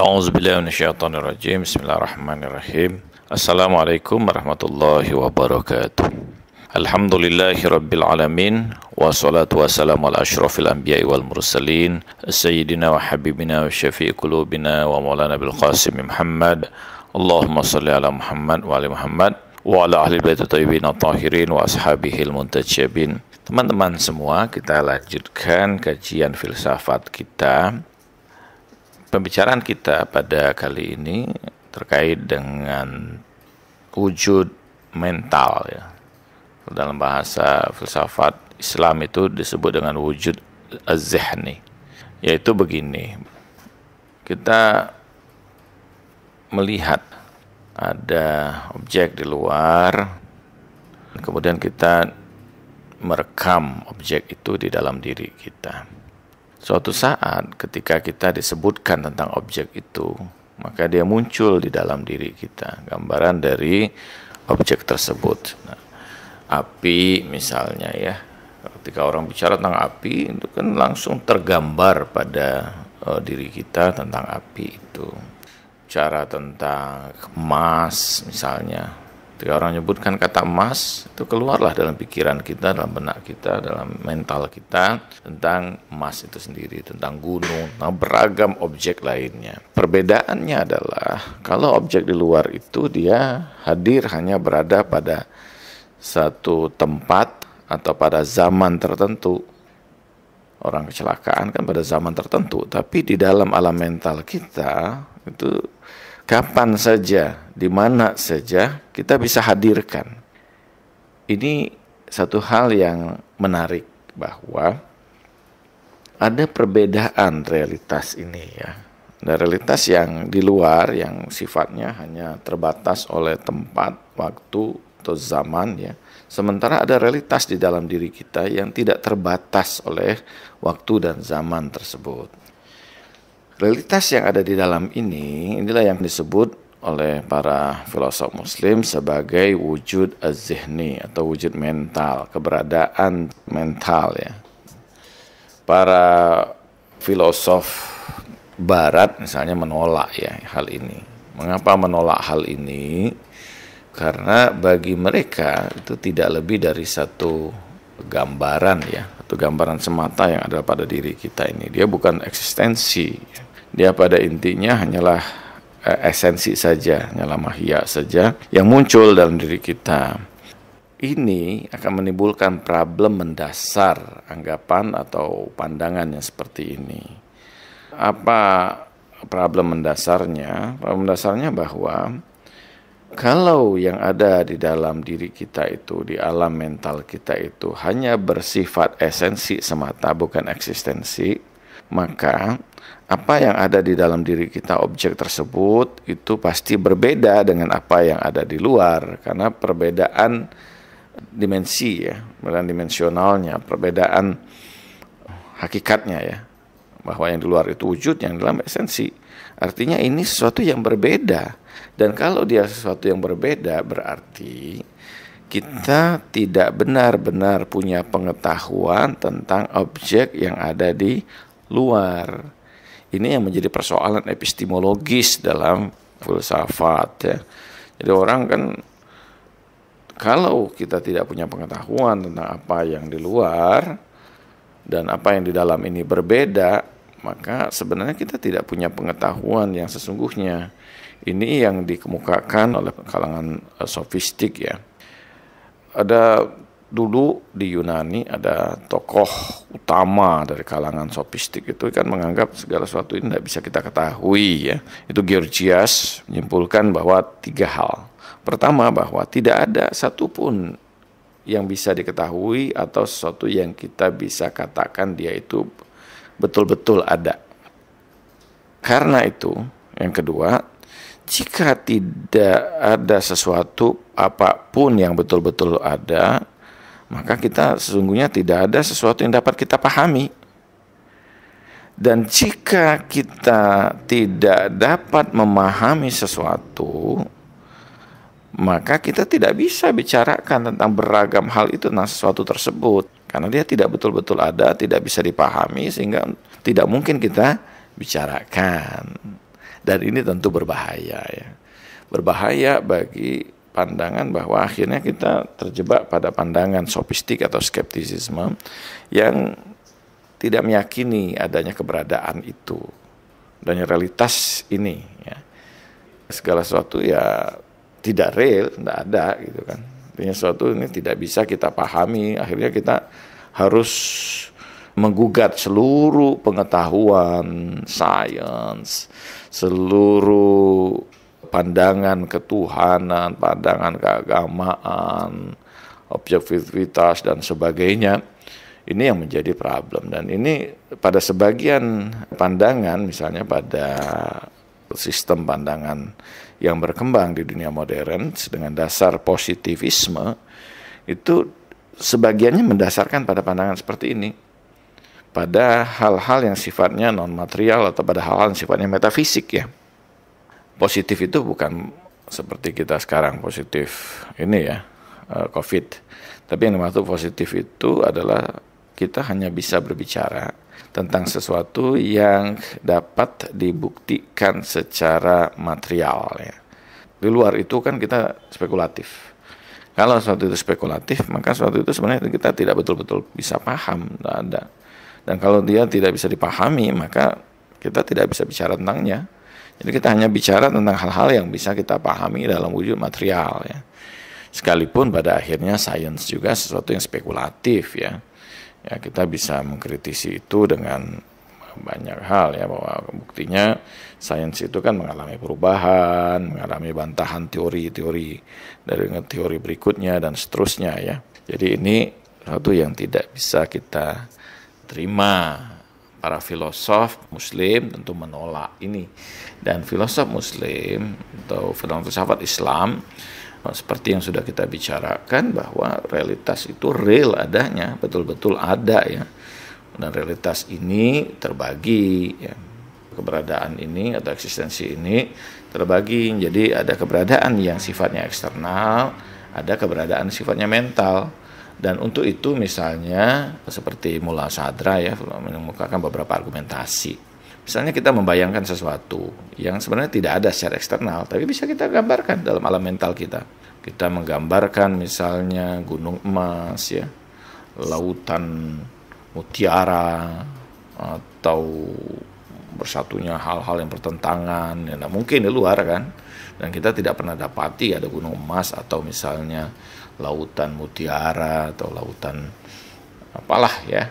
A'udzubillahi minasyaitonirrajim. Bismillahirrahmanirrahim. Assalamualaikum warahmatullahi wabarakatuh. Alhamdulillahi rabbil alamin. Wassalatu wassalamu ala asyrafil anbiya'i wal mursalin Sayyidina wa habibina wa syafi'i qulubina wa maulana bil qasim Muhammad. Allahumma salli ala Muhammad wa ali Muhammad wa ala ahli baiti thayyibin tahirin wa ashabihil muntajabin. Teman-teman semua, kita lanjutkan kajian filsafat kita. Pembicaraan kita pada kali ini terkait dengan wujud mental ya. Dalam bahasa filsafat Islam itu disebut dengan wujud az-zihni. Yaitu begini. Kita melihat ada objek di luar, kemudian kita merekam objek itu di dalam diri kita. Suatu saat ketika kita disebutkan tentang objek itu, maka dia muncul di dalam diri kita, gambaran dari objek tersebut. Nah, api misalnya ya, ketika orang bicara tentang api, itu kan langsung tergambar pada diri kita tentang api itu. Cara tentang emas misalnya, ketika orang menyebutkan kata emas, itu keluarlah dalam pikiran kita, dalam benak kita, dalam mental kita tentang emas itu sendiri, tentang gunung, tentang beragam objek lainnya. Perbedaannya adalah kalau objek di luar itu dia hadir hanya berada pada satu tempat atau pada zaman tertentu. Orang kecelakaan kan pada zaman tertentu, tapi di dalam alam mental kita itu kapan saja, di mana saja kita bisa hadirkan. Ini satu hal yang menarik bahwa ada perbedaan realitas ini ya. Ada realitas yang di luar yang sifatnya hanya terbatas oleh tempat, waktu, atau zaman ya. Sementara ada realitas di dalam diri kita yang tidak terbatas oleh waktu dan zaman tersebut. Realitas yang ada di dalam inilah yang disebut oleh para filosof muslim sebagai wujud az-zihni atau wujud mental, keberadaan mental ya. Para filosof barat misalnya menolak ya hal ini. Mengapa menolak hal ini? Karena bagi mereka itu tidak lebih dari satu gambaran ya, atau gambaran semata yang ada pada diri kita ini. Dia bukan eksistensi. Dia pada intinya hanyalah esensi saja, hanyalah mahiyya saja yang muncul dalam diri kita. Ini akan menimbulkan problem mendasar anggapan atau pandangan yang seperti ini. Apa problem mendasarnya? Problem mendasarnya bahwa kalau yang ada di dalam diri kita itu, di alam mental kita itu hanya bersifat esensi semata, bukan eksistensi, maka apa yang ada di dalam diri kita, objek tersebut, itu pasti berbeda dengan apa yang ada di luar. Karena perbedaan dimensi ya, perbedaan dimensionalnya, perbedaan hakikatnya ya. Bahwa yang di luar itu wujud, yang di dalam esensi. Artinya ini sesuatu yang berbeda. Dan kalau dia sesuatu yang berbeda, berarti kita tidak benar-benar punya pengetahuan tentang objek yang ada di luar. Ini yang menjadi persoalan epistemologis dalam filsafat ya. Jadi orang kan, kalau kita tidak punya pengetahuan tentang apa yang di luar dan apa yang di dalam ini berbeda, maka sebenarnya kita tidak punya pengetahuan yang sesungguhnya. Ini yang dikemukakan oleh kalangan sofistik ya. Ada dulu di Yunani ada tokoh utama dari kalangan sofistik itu kan menganggap segala sesuatu ini tidak bisa kita ketahui ya. Itu Gorgias menyimpulkan bahwa 3 hal. Pertama, bahwa tidak ada satupun yang bisa diketahui atau sesuatu yang kita bisa katakan dia itu betul-betul ada. Karena itu, yang kedua, jika tidak ada sesuatu apapun yang betul-betul ada, maka kita sesungguhnya tidak ada sesuatu yang dapat kita pahami. Dan jika kita tidak dapat memahami sesuatu, maka kita tidak bisa bicarakan tentang beragam hal itu, tentang sesuatu tersebut. Karena dia tidak betul-betul ada, tidak bisa dipahami, sehingga tidak mungkin kita bicarakan. Dan ini tentu berbahaya ya. Berbahaya bagi pandangan bahwa akhirnya kita terjebak pada pandangan sofistik atau skeptisisme yang tidak meyakini adanya keberadaan itu, adanya realitas ini ya. Segala sesuatu ya tidak real, tidak ada gitu kan. Artinya sesuatu ini tidak bisa kita pahami, akhirnya kita harus menggugat seluruh pengetahuan, sains, seluruh pandangan ketuhanan, pandangan keagamaan, objektivitas dan sebagainya. Ini yang menjadi problem, dan ini pada sebagian pandangan, misalnya pada sistem pandangan yang berkembang di dunia modern dengan dasar positivisme, itu sebagiannya mendasarkan pada pandangan seperti ini, pada hal-hal yang sifatnya non material atau pada hal-hal yang sifatnya metafisik ya. Positif itu bukan seperti kita sekarang positif ini ya, COVID. Tapi yang dimaksud positif itu adalah kita hanya bisa berbicara tentang sesuatu yang dapat dibuktikan secara material ya. Di luar itu kan kita spekulatif. Kalau sesuatu itu spekulatif, maka sesuatu itu sebenarnya kita tidak betul-betul bisa paham, tidak ada. Dan kalau dia tidak bisa dipahami, maka kita tidak bisa bicara tentangnya. Jadi kita hanya bicara tentang hal-hal yang bisa kita pahami dalam wujud material ya. Sekalipun pada akhirnya sains juga sesuatu yang spekulatif ya. Ya, kita bisa mengkritisi itu dengan banyak hal ya, bahwa buktinya sains itu kan mengalami perubahan, mengalami bantahan teori-teori dari teori berikutnya dan seterusnya ya. Jadi ini sesuatu yang tidak bisa kita terima. Para filosof muslim tentu menolak ini, dan filosof muslim atau filsafat Islam seperti yang sudah kita bicarakan bahwa realitas itu real adanya, betul-betul ada ya. Dan realitas ini terbagi ya. Keberadaan ini atau eksistensi ini terbagi. Jadi ada keberadaan yang sifatnya eksternal, ada keberadaan sifatnya mental. Dan untuk itu misalnya seperti Mullah Sadra ya mengemukakan beberapa argumentasi. Misalnya kita membayangkan sesuatu yang sebenarnya tidak ada secara eksternal, tapi bisa kita gambarkan dalam alam mental kita. Kita menggambarkan misalnya gunung emas ya, lautan mutiara, atau bersatunya hal-hal yang bertentangan ya, mungkin di luar kan. Dan kita tidak pernah dapati ada gunung emas atau misalnya lautan mutiara atau lautan apalah ya,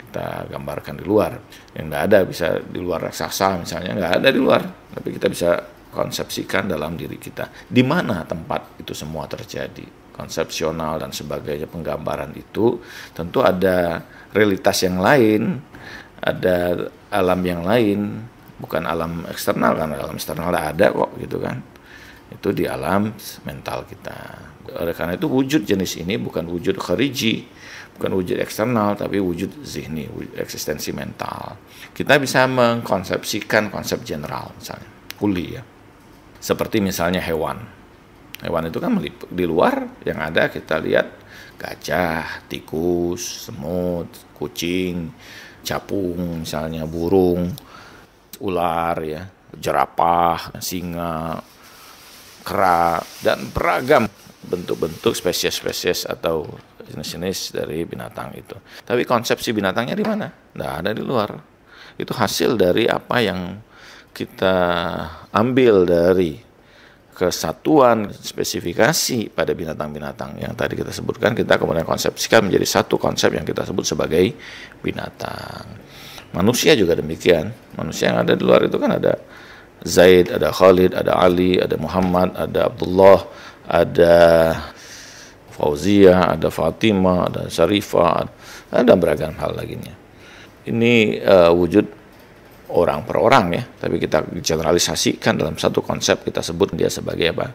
kita gambarkan di luar. Yang nggak ada, bisa di luar raksasa misalnya, nggak ada di luar, tapi kita bisa konsepsikan dalam diri kita di mana tempat itu semua terjadi, konsepsional dan sebagainya. Penggambaran itu tentu ada realitas yang lain, ada alam yang lain, bukan alam eksternal, karena alam eksternal ada kok gitu kan. Itu di alam mental kita. Oleh karena itu wujud jenis ini bukan wujud khariji, bukan wujud eksternal, tapi wujud zihni, wujud eksistensi mental. Kita bisa mengkonsepsikan konsep general misalnya, kuli ya. Seperti misalnya hewan. Hewan itu kan di luar yang ada kita lihat gajah, tikus, semut, kucing, capung misalnya, burung, ular ya, jerapah, singa, kera, dan beragam bentuk-bentuk spesies-spesies atau jenis-jenis dari binatang itu. Tapi konsepsi binatangnya di mana? Nggak ada di luar. Itu hasil dari apa yang kita ambil dari kesatuan spesifikasi pada binatang-binatang yang tadi kita sebutkan, kita kemudian konsepsikan menjadi satu konsep yang kita sebut sebagai binatang. Manusia juga demikian. Manusia yang ada di luar itu kan ada Zaid, ada Khalid, ada Ali, ada Muhammad, ada Abdullah, ada Fauzia, ada Fatimah, ada Syarifah, ada beragam hal lainnya. Ini wujud orang per orang ya, tapi kita generalisasikan dalam satu konsep, kita sebut dia sebagai apa?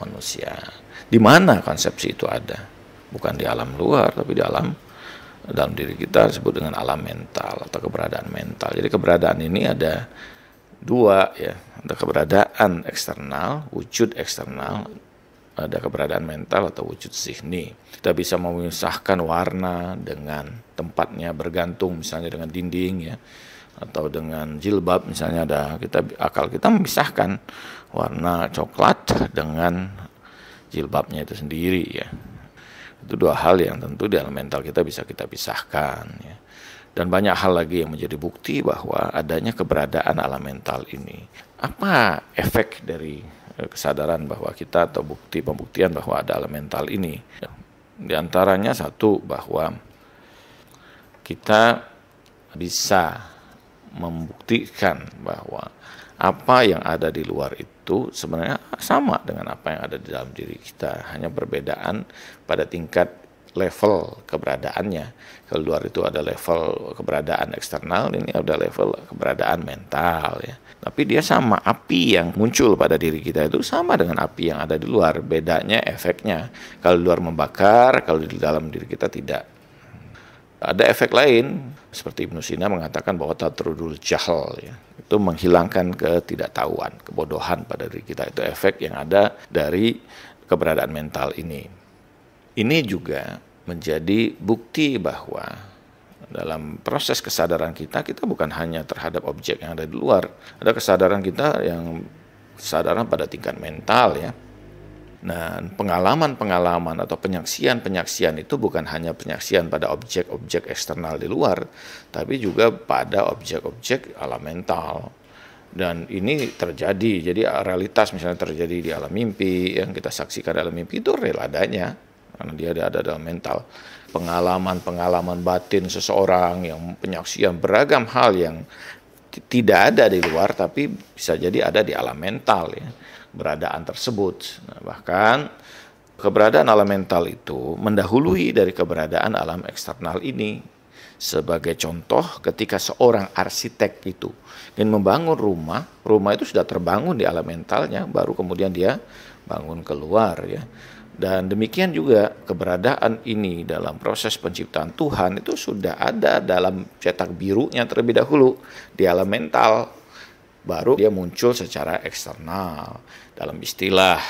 Manusia. Di mana konsepsi itu ada? Bukan di alam luar, tapi di dalam diri kita, disebut dengan alam mental atau keberadaan mental. Jadi keberadaan ini ada dua ya, ada keberadaan eksternal, wujud eksternal, ada keberadaan mental atau wujud zihni. Kita bisa memisahkan warna dengan tempatnya bergantung, misalnya dengan dinding ya, atau dengan jilbab misalnya, akal kita memisahkan warna coklat dengan jilbabnya itu sendiri ya. Itu dua hal yang tentu di alam mental kita bisa kita pisahkan ya. Dan banyak hal lagi yang menjadi bukti bahwa adanya keberadaan alam mental ini. Apa efek dari kesadaran bahwa kita, atau pembuktian bahwa ada alam mental ini? Di antaranya satu, bahwa kita bisa membuktikan bahwa apa yang ada di luar itu sebenarnya sama dengan apa yang ada di dalam diri kita, hanya perbedaan pada tingkat level keberadaannya. Kalau luar itu ada level keberadaan eksternal, ini ada level keberadaan mental ya. Tapi dia sama, api yang muncul pada diri kita itu sama dengan api yang ada di luar, bedanya efeknya. Kalau di luar membakar, kalau di dalam diri kita tidak. Ada efek lain, seperti Ibnu Sina mengatakan bahwa tatrudul jahl ya, itu menghilangkan ketidaktahuan, kebodohan pada diri kita. Itu efek yang ada dari keberadaan mental ini. Ini juga menjadi bukti bahwa dalam proses kesadaran kita bukan hanya terhadap objek yang ada di luar. Ada kesadaran kita yang kesadaran pada tingkat mental ya. Nah, pengalaman-pengalaman atau penyaksian itu bukan hanya penyaksian pada objek-objek eksternal di luar, tapi juga pada objek-objek alam mental. Dan ini terjadi, jadi realitas misalnya terjadi di alam mimpi, yang kita saksikan dalam mimpi itu real adanya, karena dia ada dalam mental. Pengalaman-pengalaman batin seseorang yang penyaksian beragam hal yang tidak ada di luar, tapi bisa jadi ada di alam mental ya. Keberadaan tersebut. Nah, bahkan keberadaan alam mental itu mendahului dari keberadaan alam eksternal ini. Sebagai contoh, ketika seorang arsitek itu ingin membangun rumah itu sudah terbangun di alam mentalnya, baru kemudian dia bangun keluar ya. Dan demikian juga keberadaan ini dalam proses penciptaan Tuhan itu sudah ada dalam cetak birunya terlebih dahulu di alam mental. Baru dia muncul secara eksternal. Dalam istilah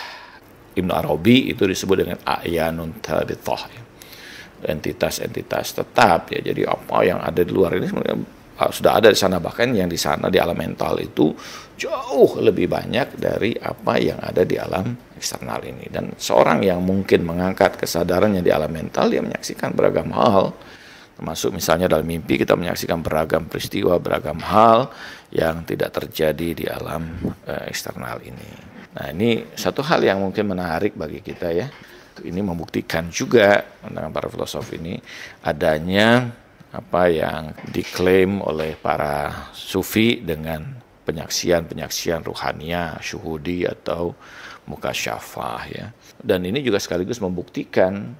Ibnu Arabi itu disebut dengan a'yanun thabithah, entitas-entitas tetap ya. Jadi apa yang ada di luar ini sebenarnya sudah ada di sana, bahkan yang di sana di alam mental itu jauh lebih banyak dari apa yang ada di alam eksternal ini. Dan seorang yang mungkin mengangkat kesadarannya di alam mental, dia menyaksikan beragam hal. Termasuk misalnya dalam mimpi kita menyaksikan beragam peristiwa, beragam hal yang tidak terjadi di alam eksternal ini. Nah, ini satu hal yang mungkin menarik bagi kita ya. Ini membuktikan juga dengan para filosof ini adanya apa yang diklaim oleh para sufi dengan penyaksian ruhania, syuhudi atau mukasyafah ya. Dan ini juga sekaligus membuktikan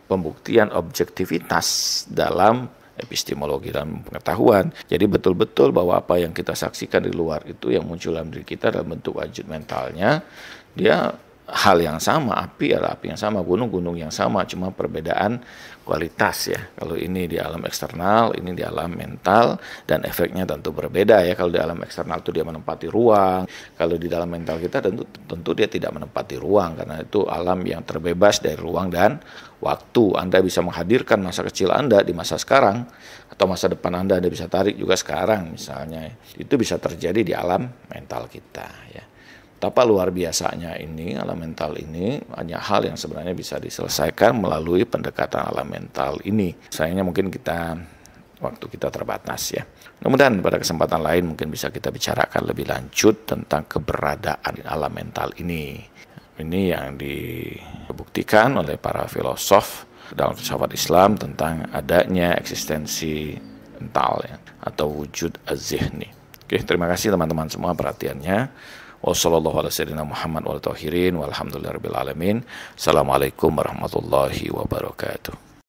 pembuktian objektivitas dalam epistemologi dan pengetahuan. Jadi betul-betul bahwa apa yang kita saksikan di luar itu yang muncul dalam diri kita dalam bentuk wujud mentalnya, dia hal yang sama, api adalah api yang sama, gunung yang sama, cuma perbedaan kualitas ya. Kalau ini di alam eksternal, ini di alam mental, dan efeknya tentu berbeda ya. Kalau di alam eksternal itu dia menempati ruang, kalau di dalam mental kita tentu dia tidak menempati ruang, karena itu alam yang terbebas dari ruang dan waktu. Anda bisa menghadirkan masa kecil Anda di masa sekarang, atau masa depan Anda bisa tarik juga sekarang misalnya. Itu bisa terjadi di alam mental kita ya. Betapa luar biasanya ini, alam mental ini, banyak hal yang sebenarnya bisa diselesaikan melalui pendekatan alam mental ini. Sayangnya mungkin waktu kita terbatas ya. Mudah-mudahan pada kesempatan lain mungkin bisa kita bicarakan lebih lanjut tentang keberadaan alam mental ini. Ini yang dibuktikan oleh para filosof dalam filsafat Islam tentang adanya eksistensi mental ya, atau wujud az-zihni. Oke, terima kasih teman-teman semua perhatiannya. Wassalamualaikum warahmatullahi wabarakatuh.